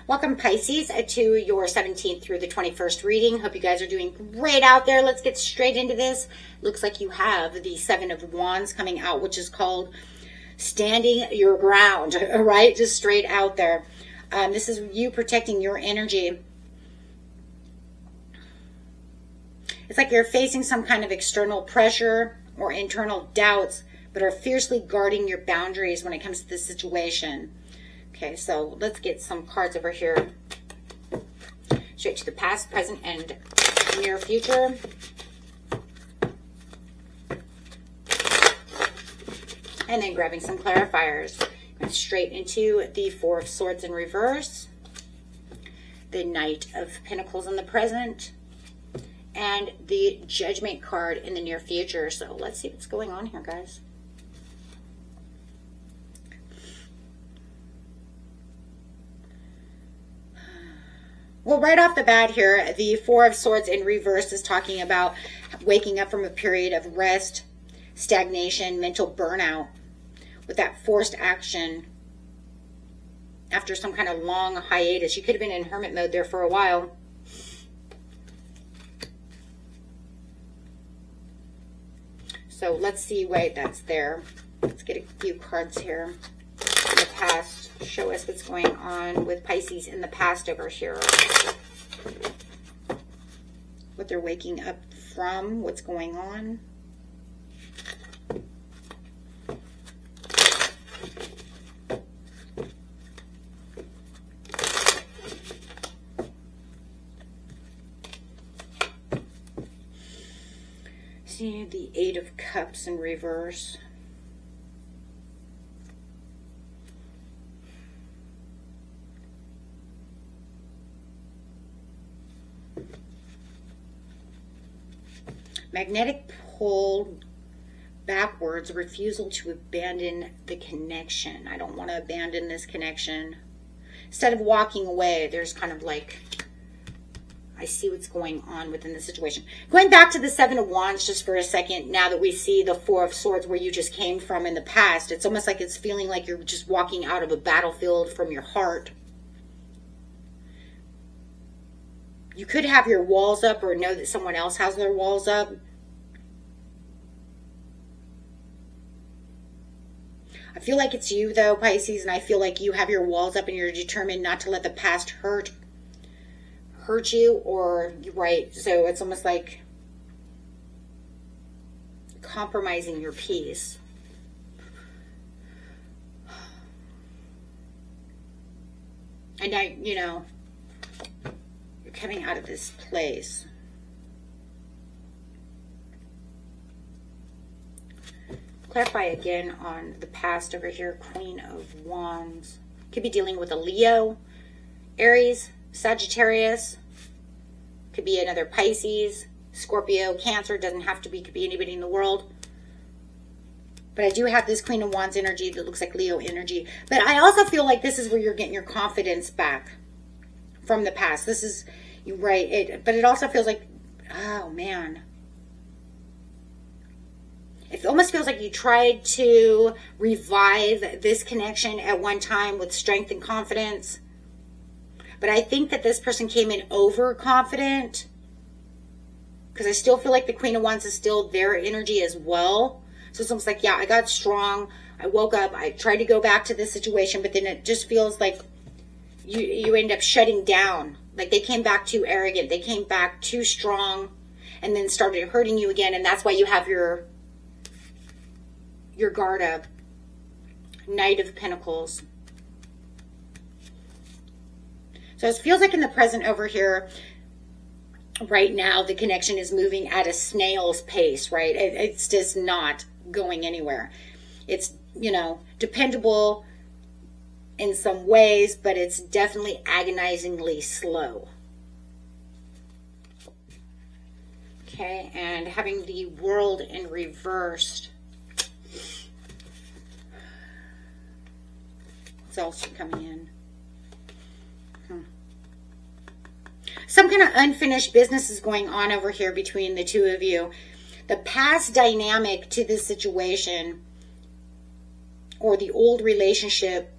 Welcome, Pisces, to your 17th through the 21st reading. Hope you guys are doing great out there. Let's get straight into this. Looks like you have the Seven of Wands coming out, which is called standing your ground, right? Just straight out there. This is you protecting your energy. It's like you're facing some kind of external pressure or internal doubts, but are fiercely guarding your boundaries when it comes to this situation. Okay, so let's get some cards over here. Straight to the past, present, and near future. And then grabbing some clarifiers. And straight into the Four of Swords in reverse. The Knight of Pentacles in the present. And the Judgment card in the near future. So let's see what's going on here, guys. Well, right off the bat here, the Four of Swords in reverse is talking about waking up from a period of rest, stagnation, mental burnout, with that forced action after some kind of long hiatus. You could have been in hermit mode there for a while. So let's see why that's there. Let's get a few cards here. In the past, show us what's going on with Pisces in the past over here. What they're waking up from, what's going on. See the Eight of Cups in reverse. Magnetic pull backwards, refusal to abandon the connection. I don't want to abandon this connection. Instead of walking away, there's kind of like, I see what's going on within the situation. Going back to the Seven of Wands just for a second, now that we see the Four of Swords where you just came from in the past, it's almost like it's feeling like you're just walking out of a battlefield from your heart. You could have your walls up or know that someone else has their walls up. I feel like it's you though, Pisces, and I feel like you have your walls up and you're determined not to let the past hurt you, or right, so it's almost like compromising your peace. And now, you know, you're coming out of this place. Clarify again on the past over here. Queen of Wands. Could be dealing with a Leo, Aries, Sagittarius. Could be another Pisces, Scorpio, Cancer. Doesn't have to be. Could be anybody in the world. But I do have this Queen of Wands energy that looks like Leo energy. But I also feel like this is where you're getting your confidence back from the past. This is, you're right. But it also feels like, oh man. It almost feels like you tried to revive this connection at one time with strength and confidence. But I think that this person came in overconfident, because I still feel like the Queen of Wands is still their energy as well. So it's almost like, yeah, I got strong. I woke up. I tried to go back to this situation, but then it just feels like you end up shutting down. Like they came back too arrogant. They came back too strong and then started hurting you again. And that's why you have your guard up. Knight of Pentacles. So it feels like in the present over here, right now, the connection is moving at a snail's pace, right? It's just not going anywhere. It's, you know, dependable in some ways, but it's definitely agonizingly slow. Okay, and having the World in reversed. What's else coming in? Some kind of unfinished business is going on over here between the two of you. The past dynamic to this situation, or the old relationship,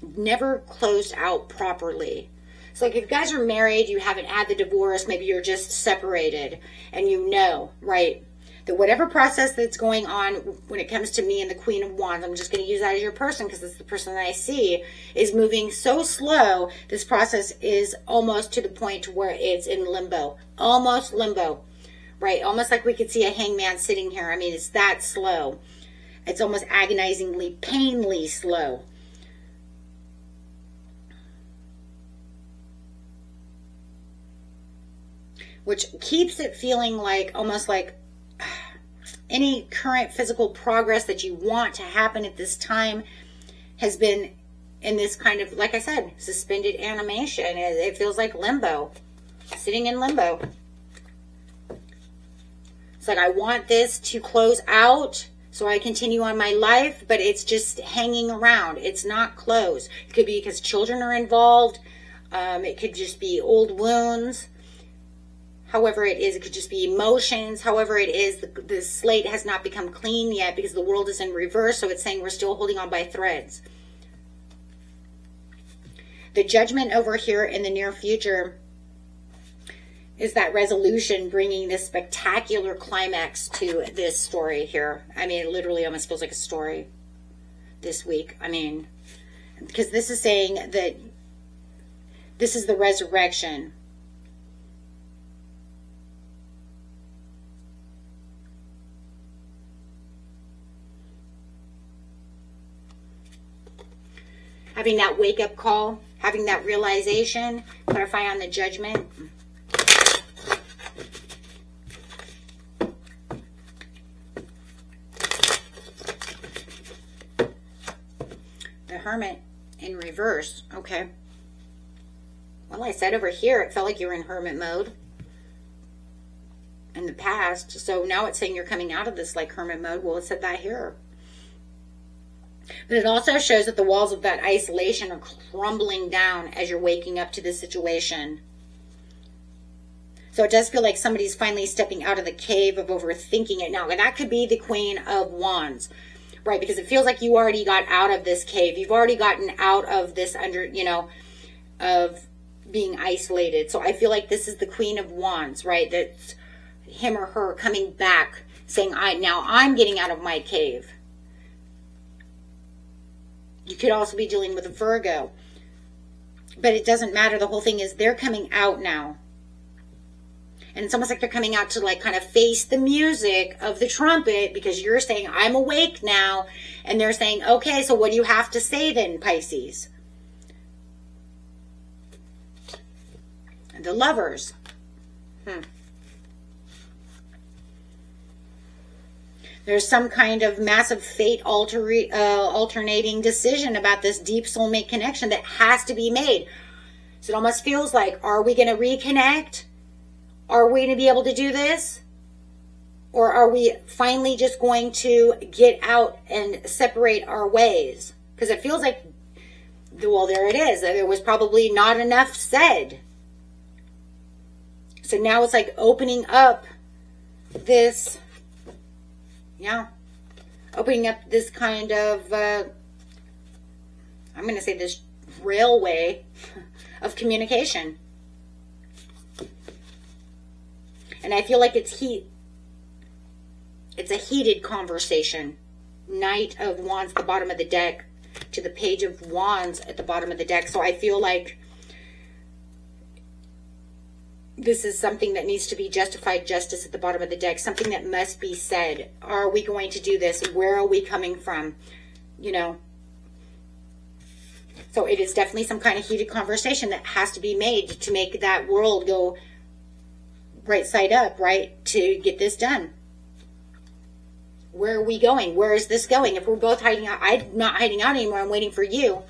never closed out properly. It's like if you guys are married, you haven't had the divorce, maybe you're just separated, and you know, right, that whatever process that's going on when it comes to me and the Queen of Wands, I'm just going to use that as your person because it's the person that I see, is moving so slow. This process is almost to the point where it's in limbo, almost limbo, right? Almost like we could see a hangman sitting here. I mean, it's that slow. It's almost agonizingly, painfully slow. Which keeps it feeling like, almost like any current physical progress that you want to happen at this time has been in this kind of, like I said, suspended animation. It feels like limbo, sitting in limbo. It's like I want this to close out so I continue on my life, but it's just hanging around. It's not closed. It could be because children are involved. It could just be old wounds. However it is, it could just be emotions. However it is, the slate has not become clean yet because the world is in reverse. So it's saying we're still holding on by threads. The Judgment over here in the near future is that resolution, bringing this spectacular climax to this story here. I mean, it literally almost feels like a story this week. I mean, because this is saying that this is the resurrection. Having that wake-up call, having that realization, clarify on the Judgment. The Hermit in reverse. Okay. Well, I said over here, it felt like you were in hermit mode in the past. So now it's saying you're coming out of this like hermit mode. Well, it said that here. But it also shows that the walls of that isolation are crumbling down as you're waking up to this situation. So it does feel like somebody's finally stepping out of the cave of overthinking it now. And that could be the Queen of Wands, right? Because it feels like you already got out of this cave. You've already gotten out of this of being isolated. So I feel like this is the Queen of Wands, right? That's him or her coming back saying, now I'm getting out of my cave. You could also be dealing with a Virgo. But it doesn't matter. The whole thing is they're coming out now. And it's almost like they're coming out to like kind of face the music of the trumpet because you're saying, I'm awake now. And they're saying, okay, so what do you have to say then, Pisces? The Lovers. There's some kind of massive fate alternating decision about this deep soulmate connection that has to be made. So it almost feels like, are we going to reconnect? Are we going to be able to do this? Or are we finally just going to get out and separate our ways? Because it feels like, well, there it is. There was probably not enough said. So now it's like opening up this... Yeah, opening up this kind of, I'm going to say this railway of communication. And I feel like it's a heated conversation. Knight of Wands at the bottom of the deck to the Page of Wands at the bottom of the deck. So I feel like this is something that needs to be justified justice at the bottom of the deck. Something that must be said. Are we going to do this? Where are we coming from? You know. So it is definitely some kind of heated conversation that has to be made to make that world go right side up, right? To get this done. Where are we going? Where is this going? If we're both hiding out, I'm not hiding out anymore. I'm waiting for you.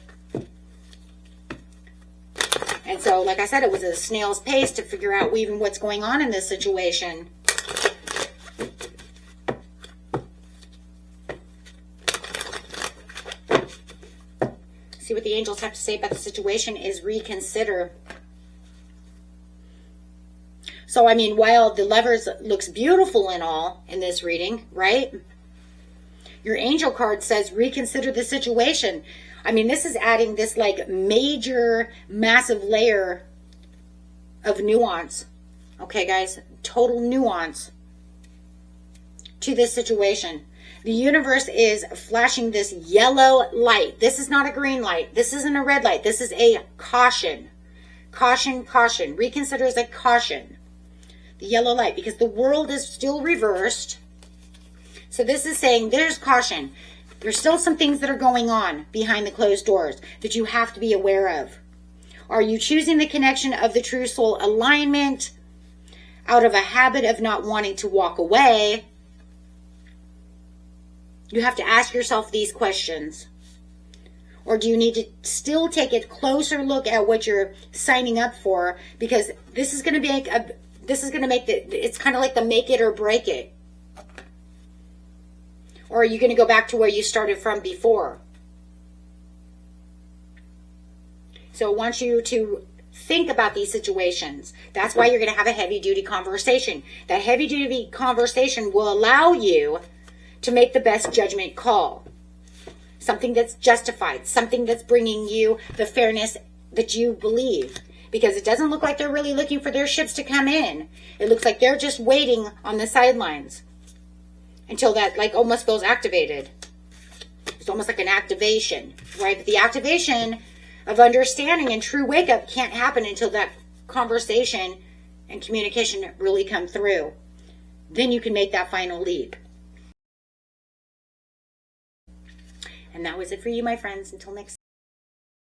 And so, like I said, it was a snail's pace to figure out even what's going on in this situation. See what the angels have to say about the situation is reconsider. So, I mean, while the Lovers looks beautiful and all in this reading, right? Your angel card says reconsider the situation. I mean, this is adding this like major, massive layer of nuance. Okay, guys, total nuance to this situation. The universe is flashing this yellow light. This is not a green light. This isn't a red light. This is a caution. Caution, caution. Reconsider is a caution. The yellow light, because the world is still reversed. So this is saying there's caution. There's still some things that are going on behind the closed doors that you have to be aware of. Are you choosing the connection of the true soul alignment out of a habit of not wanting to walk away? You have to ask yourself these questions. Or do you need to still take a closer look at what you're signing up for? Because this is going to make it's kind of like the make it or break it. Or are you going to go back to where you started from before? So I want you to think about these situations. That's why you're going to have a heavy-duty conversation. That heavy-duty conversation will allow you to make the best judgment call. Something that's justified. Something that's bringing you the fairness that you believe. Because it doesn't look like they're really looking for their ships to come in. It looks like they're just waiting on the sidelines until that like almost feels activated. It's almost like an activation, right? But the activation of understanding and true wake up can't happen until that conversation and communication really come through. Then you can make that final leap. And that was it for you, my friends. Until next time.